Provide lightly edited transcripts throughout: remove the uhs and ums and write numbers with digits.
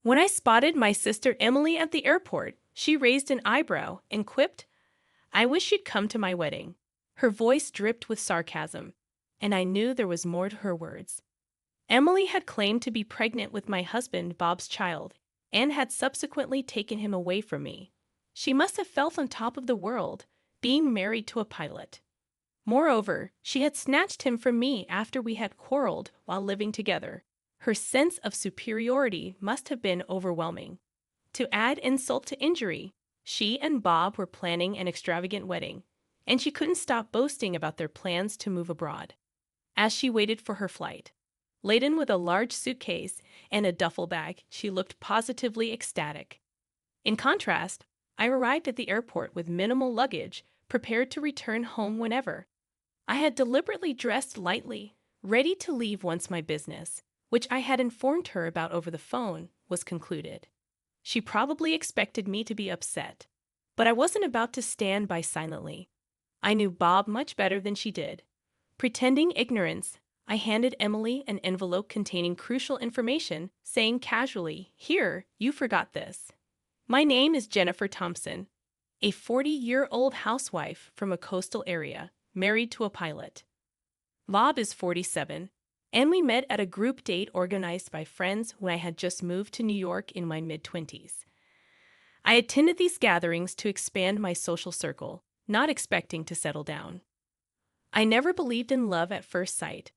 When I spotted my sister Emily at the airport, she raised an eyebrow and quipped, "I wish you'd come to my wedding." Her voice dripped with sarcasm, and I knew there was more to her words. Emily had claimed to be pregnant with my husband Bob's child and had subsequently taken him away from me. She must have felt on top of the world, being married to a pilot. Moreover, she had snatched him from me after we had quarreled while living together. Her sense of superiority must have been overwhelming. To add insult to injury, she and Bob were planning an extravagant wedding, and she couldn't stop boasting about their plans to move abroad. As she waited for her flight, laden with a large suitcase and a duffel bag, she looked positively ecstatic. In contrast, I arrived at the airport with minimal luggage, prepared to return home whenever. I had deliberately dressed lightly, ready to leave once my business, which I had informed her about over the phone, was concluded. She probably expected me to be upset, but I wasn't about to stand by silently. I knew Bob much better than she did. Pretending ignorance, I handed Emily an envelope containing crucial information, saying casually, "Here, you forgot this. My name is Jennifer Thompson, a 40-year-old housewife from a coastal area, married to a pilot. Bob is 47, and we met at a group date organized by friends when I had just moved to New York in my mid-20s. I attended these gatherings to expand my social circle, not expecting to settle down. I never believed in love at first sight,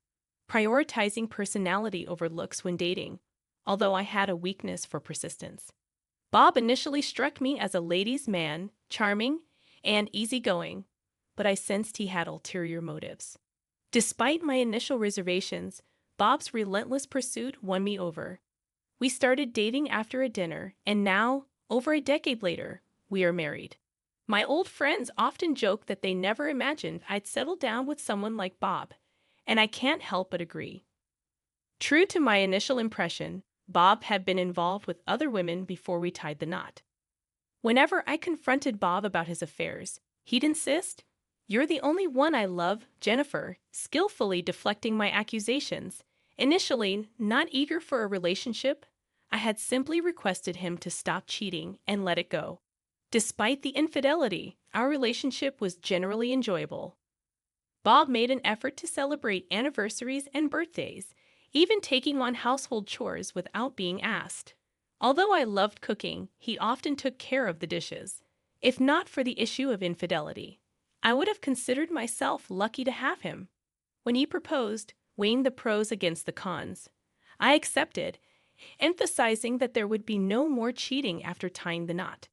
prioritizing personality over looks when dating, although I had a weakness for persistence. Bob initially struck me as a ladies' man, charming and easygoing, but I sensed he had ulterior motives. Despite my initial reservations, Bob's relentless pursuit won me over. We started dating after a dinner, and now, over a decade later, we are married. My old friends often joke that they never imagined I'd settle down with someone like Bob, and I can't help but agree. True to my initial impression, Bob had been involved with other women before we tied the knot. Whenever I confronted Bob about his affairs, he'd insist, "You're the only one I love, Jennifer," skillfully deflecting my accusations. Initially, not eager for a relationship, I had simply requested him to stop cheating and let it go. Despite the infidelity, our relationship was generally enjoyable. Bob made an effort to celebrate anniversaries and birthdays, even taking on household chores without being asked. Although I loved cooking, he often took care of the dishes. If not for the issue of infidelity, I would have considered myself lucky to have him. When he proposed, weighing the pros against the cons, I accepted, emphasizing that there would be no more cheating after tying the knot.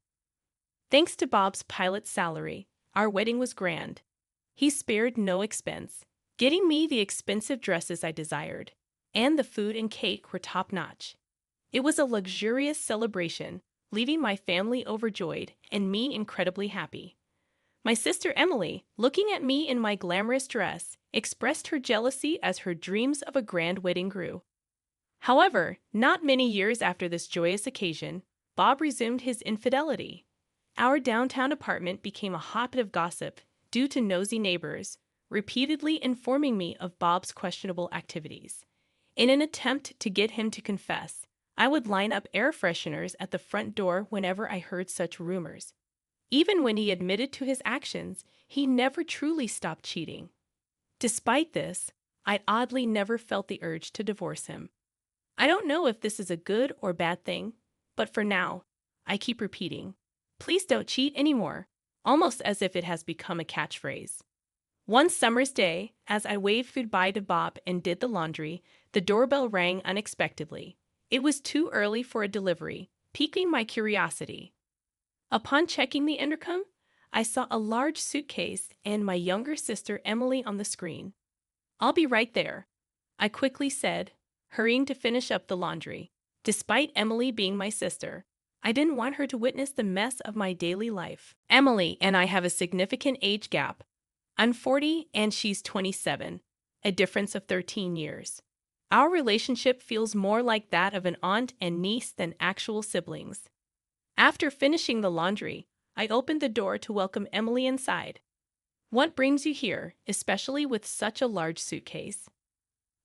Thanks to Bob's pilot salary, our wedding was grand. He spared no expense, getting me the expensive dresses I desired, and the food and cake were top-notch. It was a luxurious celebration, leaving my family overjoyed and me incredibly happy. My sister Emily, looking at me in my glamorous dress, expressed her jealousy as her dreams of a grand wedding grew. However, not many years after this joyous occasion, Bob resumed his infidelity. Our downtown apartment became a hotbed of gossip due to nosy neighbors, repeatedly informing me of Bob's questionable activities. In an attempt to get him to confess, I would line up air fresheners at the front door whenever I heard such rumors. Even when he admitted to his actions, he never truly stopped cheating. Despite this, I oddly never felt the urge to divorce him. I don't know if this is a good or bad thing, but for now, I keep repeating, "Please don't cheat anymore," almost as if it has become a catchphrase. One summer's day, as I waved goodbye to Bob and did the laundry, the doorbell rang unexpectedly. It was too early for a delivery, piquing my curiosity. Upon checking the intercom, I saw a large suitcase and my younger sister Emily on the screen. "I'll be right there," I quickly said, hurrying to finish up the laundry. Despite Emily being my sister, I didn't want her to witness the mess of my daily life. Emily and I have a significant age gap. I'm 40 and she's 27, a difference of 13 years. Our relationship feels more like that of an aunt and niece than actual siblings. After finishing the laundry, I opened the door to welcome Emily inside. "What brings you here, especially with such a large suitcase?"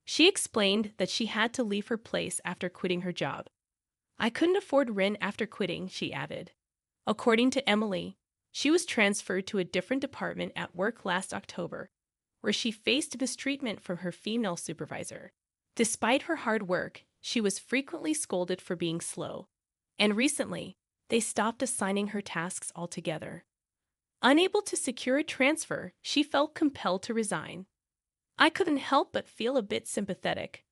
She explained that she had to leave her place after quitting her job. I couldn't afford rent after quitting, she added. According to Emily, she was transferred to a different department at work last October, where she faced mistreatment from her female supervisor. Despite her hard work, she was frequently scolded for being slow, and recently, they stopped assigning her tasks altogether. Unable to secure a transfer, she felt compelled to resign. I couldn't help but feel a bit sympathetic,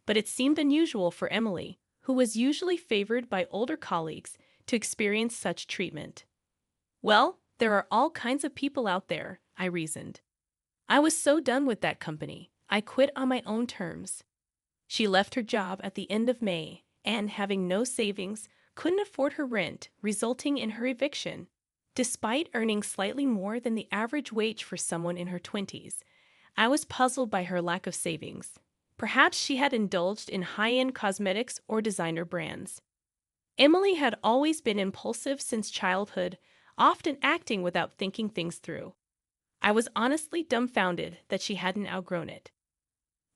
but it seemed unusual for Emily, who was usually favored by older colleagues, to experience such treatment. Well, there are all kinds of people out there, I reasoned. I was so done with that company, I quit on my own terms. She left her job at the end of May and, having no savings, couldn't afford her rent, resulting in her eviction. Despite earning slightly more than the average wage for someone in her 20s, I was puzzled by her lack of savings. Perhaps she had indulged in high-end cosmetics or designer brands. Emily had always been impulsive since childhood, often acting without thinking things through. I was honestly dumbfounded that she hadn't outgrown it.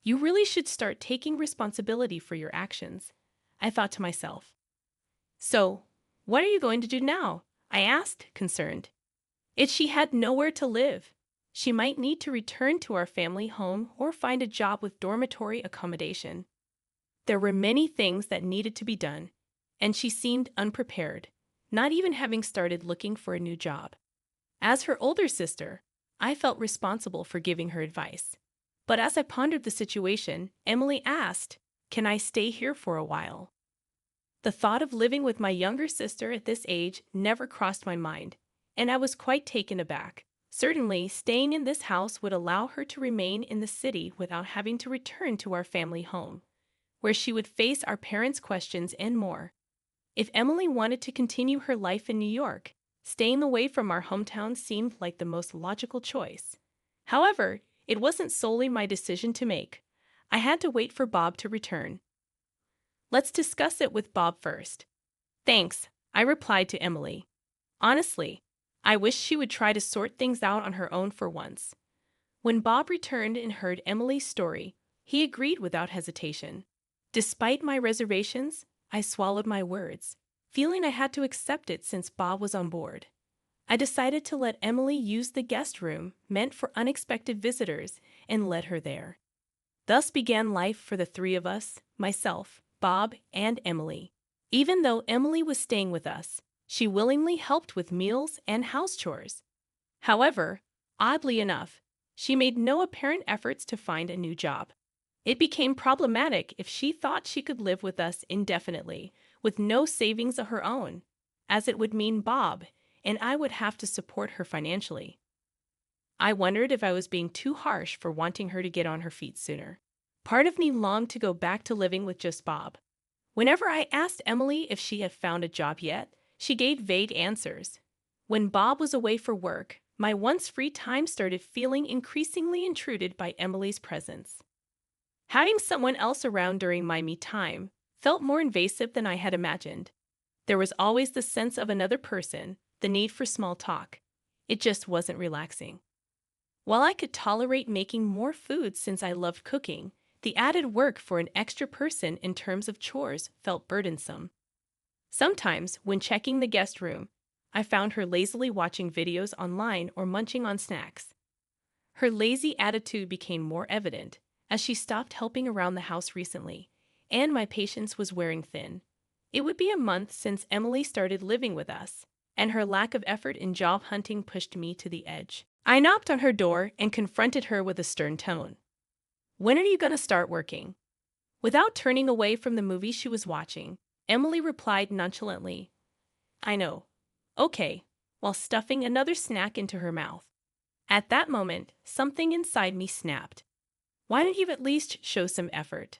You really should start taking responsibility for your actions, I thought to myself. So, what are you going to do now? I asked, concerned. She had nowhere to live. She might need to return to our family home or find a job with dormitory accommodation. There were many things that needed to be done, and she seemed unprepared, not even having started looking for a new job. As her older sister, I felt responsible for giving her advice. But as I pondered the situation, Emily asked, "Can I stay here for a while?" The thought of living with my younger sister at this age never crossed my mind, and I was quite taken aback. Certainly, staying in this house would allow her to remain in the city without having to return to our family home, where she would face our parents' questions and more. If Emily wanted to continue her life in New York, staying away from our hometown seemed like the most logical choice. However, it wasn't solely my decision to make. I had to wait for Bob to return. Let's discuss it with Bob first. Thanks, I replied to Emily. Honestly, I wish she would try to sort things out on her own for once. When Bob returned and heard Emily's story, he agreed without hesitation. Despite my reservations, I swallowed my words, feeling I had to accept it since Bob was on board. I decided to let Emily use the guest room meant for unexpected visitors and led her there. Thus began life for the three of us, myself, Bob, and Emily. Even though Emily was staying with us, she willingly helped with meals and house chores. However, oddly enough, she made no apparent efforts to find a new job. It became problematic if she thought she could live with us indefinitely, with no savings of her own, as it would mean Bob and I would have to support her financially. I wondered if I was being too harsh for wanting her to get on her feet sooner. Part of me longed to go back to living with just Bob. Whenever I asked Emily if she had found a job yet, she gave vague answers. When Bob was away for work, my once free time started feeling increasingly intruded by Emily's presence. Having someone else around during my me time felt more invasive than I had imagined. There was always the sense of another person, the need for small talk. It just wasn't relaxing. While I could tolerate making more food since I loved cooking, the added work for an extra person in terms of chores felt burdensome. Sometimes, when checking the guest room, I found her lazily watching videos online or munching on snacks. Her lazy attitude became more evident as she stopped helping around the house recently, and my patience was wearing thin. It would be a month since Emily started living with us, and her lack of effort in job hunting pushed me to the edge. I knocked on her door and confronted her with a stern tone. "When are you going to start working?" Without turning away from the movie she was watching, Emily replied nonchalantly, "I know. Okay," while stuffing another snack into her mouth. At that moment, something inside me snapped. Why didn't you at least show some effort?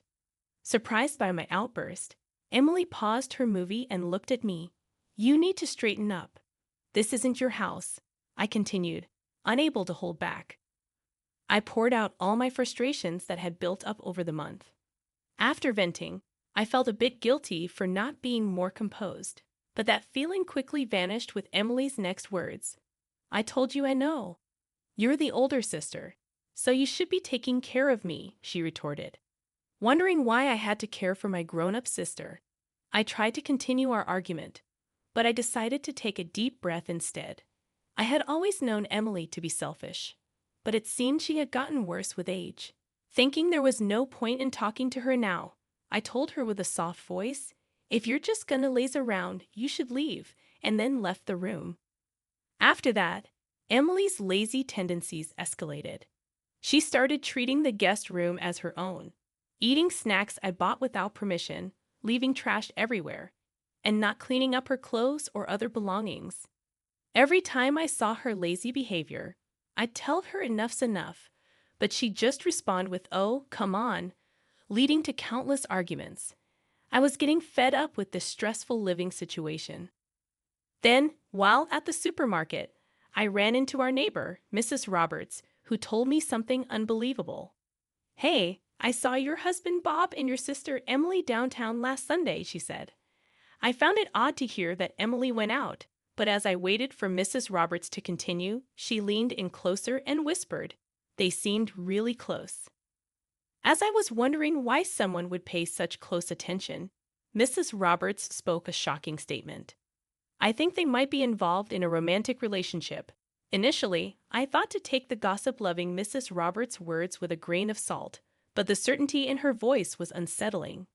Surprised by my outburst, Emily paused her movie and looked at me. "You need to straighten up. This isn't your house," I continued, unable to hold back. I poured out all my frustrations that had built up over the month. After venting, I felt a bit guilty for not being more composed, but that feeling quickly vanished with Emily's next words. "I told you I know. You're the older sister, so you should be taking care of me," she retorted. Wondering why I had to care for my grown-up sister, I tried to continue our argument, but I decided to take a deep breath instead. I had always known Emily to be selfish, but it seemed she had gotten worse with age. Thinking there was no point in talking to her now, I told her with a soft voice, "If you're just gonna laze around, you should leave," and then left the room. After that, Emily's lazy tendencies escalated. She started treating the guest room as her own, eating snacks I bought without permission, leaving trash everywhere, and not cleaning up her clothes or other belongings. Every time I saw her lazy behavior, I'd tell her enough's enough, but she'd just respond with, "Oh, come on," leading to countless arguments. I was getting fed up with this stressful living situation. Then, while at the supermarket, I ran into our neighbor, Mrs. Roberts, who told me something unbelievable. "Hey, I saw your husband Bob and your sister Emily downtown last Sunday," she said. I found it odd to hear that Emily went out, but as I waited for Mrs. Roberts to continue, she leaned in closer and whispered, "They seemed really close." As I was wondering why someone would pay such close attention, Mrs. Roberts spoke a shocking statement. "I think they might be involved in a romantic relationship." Initially, I thought to take the gossip-loving Mrs. Roberts' words with a grain of salt, but the certainty in her voice was unsettling.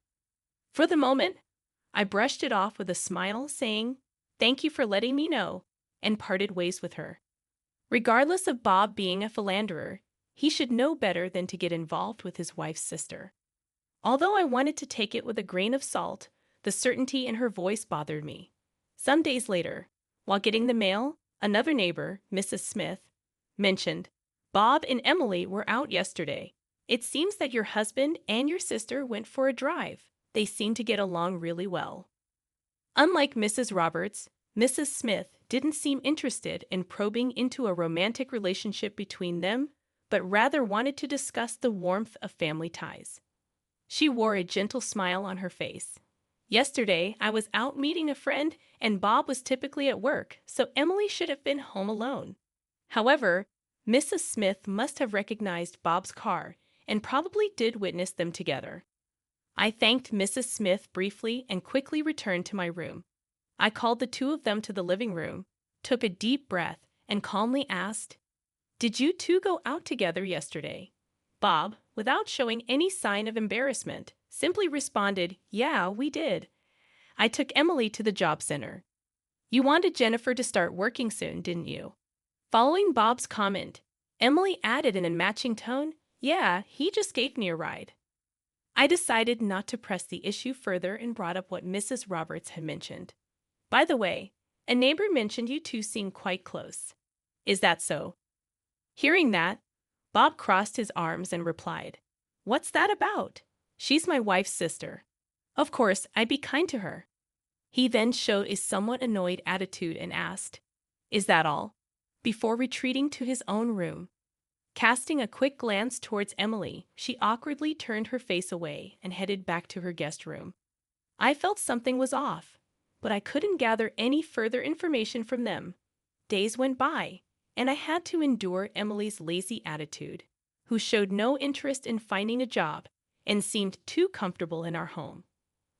For the moment, I brushed it off with a smile, saying, "Thank you for letting me know," and parted ways with her. Regardless of Bob being a philanderer, he should know better than to get involved with his wife's sister. Although I wanted to take it with a grain of salt, the certainty in her voice bothered me. Some days later, while getting the mail, another neighbor, Mrs. Smith, mentioned, "Bob and Emily were out yesterday. It seems that your husband and your sister went for a drive. They seem to get along really well." Unlike Mrs. Roberts, Mrs. Smith didn't seem interested in probing into a romantic relationship between them, but rather wanted to discuss the warmth of family ties. She wore a gentle smile on her face. "Yesterday, I was out meeting a friend, and Bob was typically at work, so Emily should have been home alone." However, Mrs. Smith must have recognized Bob's car and probably did witness them together. I thanked Mrs. Smith briefly and quickly returned to my room. I called the two of them to the living room, took a deep breath, and calmly asked, "Did you two go out together yesterday?" Bob, without showing any sign of embarrassment, simply responded, "Yeah, we did. I took Emily to the job center." "You wanted Jennifer to start working soon, didn't you?" Following Bob's comment, Emily added in a matching tone, "Yeah, he just gave me a ride." I decided not to press the issue further and brought up what Mrs. Roberts had mentioned. "By the way, a neighbor mentioned you two seem quite close. Is that so?" Hearing that, Bob crossed his arms and replied, "What's that about? She's my wife's sister. Of course, I'd be kind to her." He then showed a somewhat annoyed attitude and asked, "Is that all?" before retreating to his own room. Casting a quick glance towards Emily, she awkwardly turned her face away and headed back to her guest room. I felt something was off, but I couldn't gather any further information from them. Days went by, and I had to endure Emily's lazy attitude, who showed no interest in finding a job and seemed too comfortable in our home.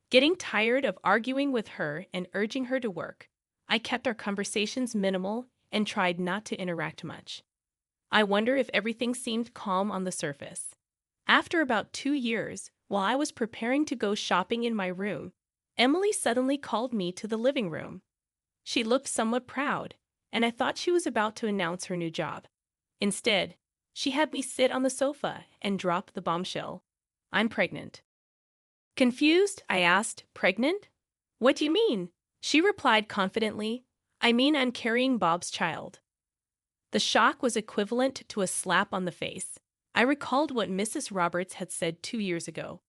Getting tired of arguing with her and urging her to work, I kept our conversations minimal and tried not to interact much. I wonder if everything seemed calm on the surface. After about 2 years, while I was preparing to go shopping in my room, Emily suddenly called me to the living room. She looked somewhat proud, and I thought she was about to announce her new job. Instead, she had me sit on the sofa and drop the bombshell. "I'm pregnant." Confused, I asked, "Pregnant? What do you mean?" She replied confidently, "I mean I'm carrying Bob's child." The shock was equivalent to a slap on the face. I recalled what Mrs. Roberts had said 2 years ago.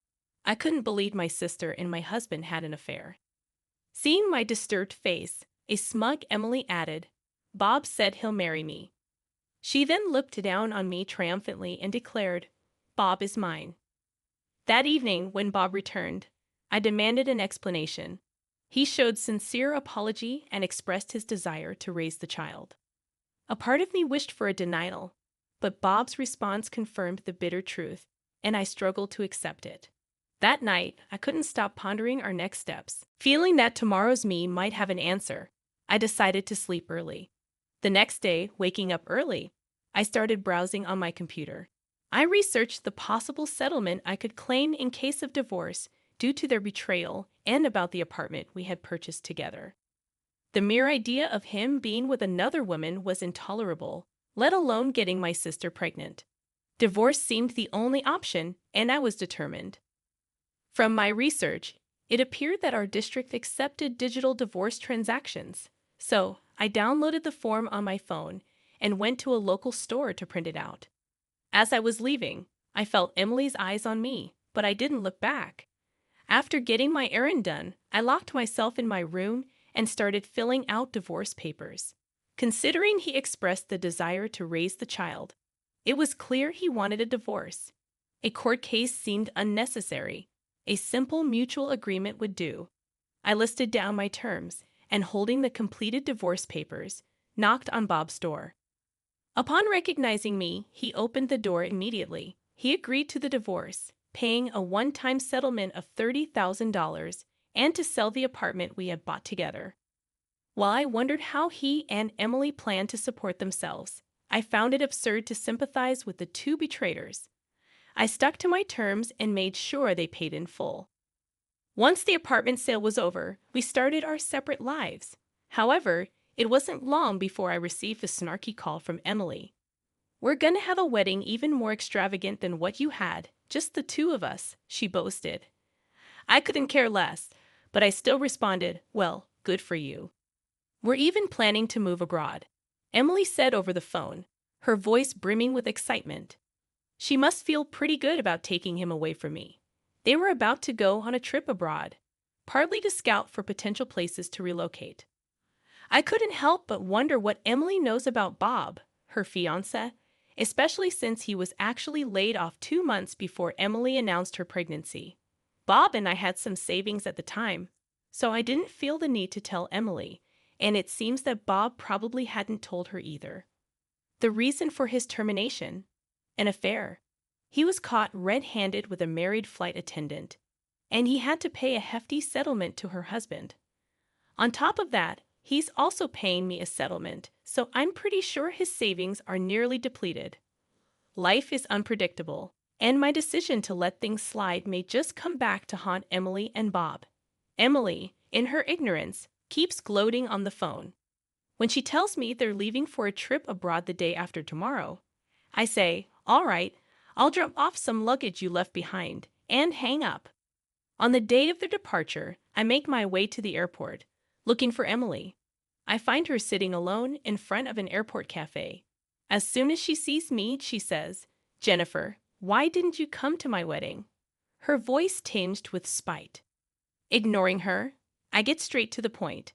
I couldn't believe my sister and my husband had an affair. Seeing my disturbed face, a smug Emily added, "Bob said he'll marry me." She then looked down on me triumphantly and declared, "Bob is mine." That evening, when Bob returned, I demanded an explanation. He showed sincere apology and expressed his desire to raise the child. A part of me wished for a denial, but Bob's response confirmed the bitter truth, and I struggled to accept it. That night, I couldn't stop pondering our next steps. Feeling that tomorrow's me might have an answer, I decided to sleep early. The next day, waking up early, I started browsing on my computer. I researched the possible settlement I could claim in case of divorce due to their betrayal and about the apartment we had purchased together. The mere idea of him being with another woman was intolerable, let alone getting my sister pregnant. Divorce seemed the only option, and I was determined. From my research, it appeared that our district accepted digital divorce transactions, so I downloaded the form on my phone and went to a local store to print it out. As I was leaving, I felt Emily's eyes on me, but I didn't look back. After getting my errand done, I locked myself in my room and started filling out divorce papers. Considering he expressed the desire to raise the child, it was clear he wanted a divorce. A court case seemed unnecessary. A simple mutual agreement would do. I listed down my terms and, holding the completed divorce papers, knocked on Bob's door. Upon recognizing me, he opened the door immediately. He agreed to the divorce, paying a one-time settlement of $30,000 and to sell the apartment we had bought together. While I wondered how he and Emily planned to support themselves, I found it absurd to sympathize with the two betrayers. I stuck to my terms and made sure they paid in full. Once the apartment sale was over, we started our separate lives. However, it wasn't long before I received a snarky call from Emily. "We're gonna have a wedding even more extravagant than what you had, just the two of us," she boasted. I couldn't care less, but I still responded, "Well, good for you." "We're even planning to move abroad," Emily said over the phone, her voice brimming with excitement. She must feel pretty good about taking him away from me. They were about to go on a trip abroad, partly to scout for potential places to relocate. I couldn't help but wonder what Emily knows about Bob, her fiancé, especially since he was actually laid off 2 months before Emily announced her pregnancy. Bob and I had some savings at the time, so I didn't feel the need to tell Emily, and it seems that Bob probably hadn't told her either. The reason for his termination? An affair. He was caught red-handed with a married flight attendant, and he had to pay a hefty settlement to her husband. On top of that, he's also paying me a settlement, so I'm pretty sure his savings are nearly depleted. Life is unpredictable, and my decision to let things slide may just come back to haunt Emily and Bob. Emily, in her ignorance, keeps gloating on the phone. When she tells me they're leaving for a trip abroad the day after tomorrow, I say, "All right, I'll drop off some luggage you left behind," and hang up. On the day of their departure, I make my way to the airport, looking for Emily. I find her sitting alone in front of an airport cafe. As soon as she sees me, she says, "Jennifer, why didn't you come to my wedding?" Her voice tinged with spite. Ignoring her, I get straight to the point.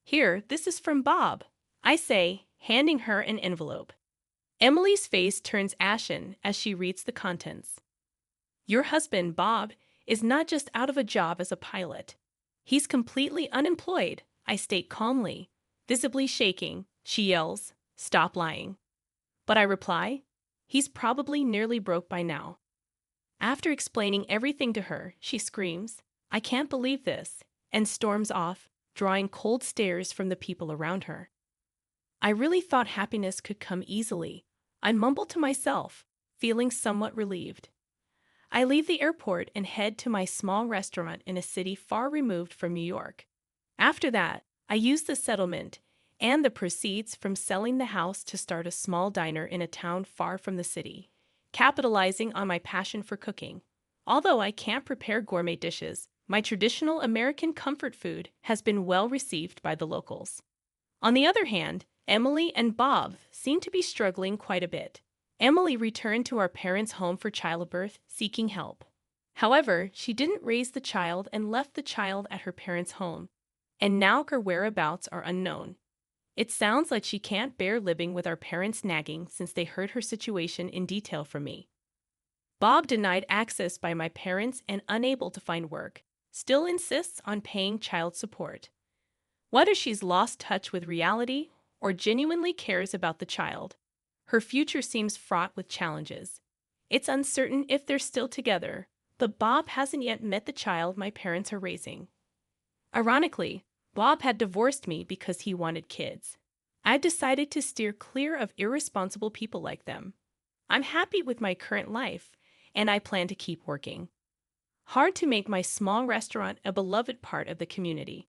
"Here, this is from Bob," I say, handing her an envelope. Emily's face turns ashen as she reads the contents. "Your husband, Bob, is not just out of a job as a pilot. He's completely unemployed," I state calmly. Visibly shaking, she yells, "Stop lying." But I reply, "He's probably nearly broke by now." After explaining everything to her, she screams, "I can't believe this," and storms off, drawing cold stares from the people around her. I really thought happiness could come easily. I mumble to myself, feeling somewhat relieved. I leave the airport and head to my small restaurant in a city far removed from New York. After that, I use the settlement and the proceeds from selling the house to start a small diner in a town far from the city, capitalizing on my passion for cooking. Although I can't prepare gourmet dishes, my traditional American comfort food has been well received by the locals. On the other hand, Emily and Bob seem to be struggling quite a bit. Emily returned to our parents' home for childbirth, seeking help. However, she didn't raise the child and left the child at her parents' home, and now her whereabouts are unknown. It sounds like she can't bear living with our parents nagging since they heard her situation in detail from me. Bob, denied access by my parents and unable to find work, still insists on paying child support. Whether she's lost touch with reality or genuinely cares about the child, her future seems fraught with challenges. It's uncertain if they're still together, But Bob hasn't yet met the child my parents are raising. Ironically, Bob had divorced me because he wanted kids. I decided to steer clear of irresponsible people like them. I'm happy with my current life, and I plan to keep working hard to make my small restaurant a beloved part of the community.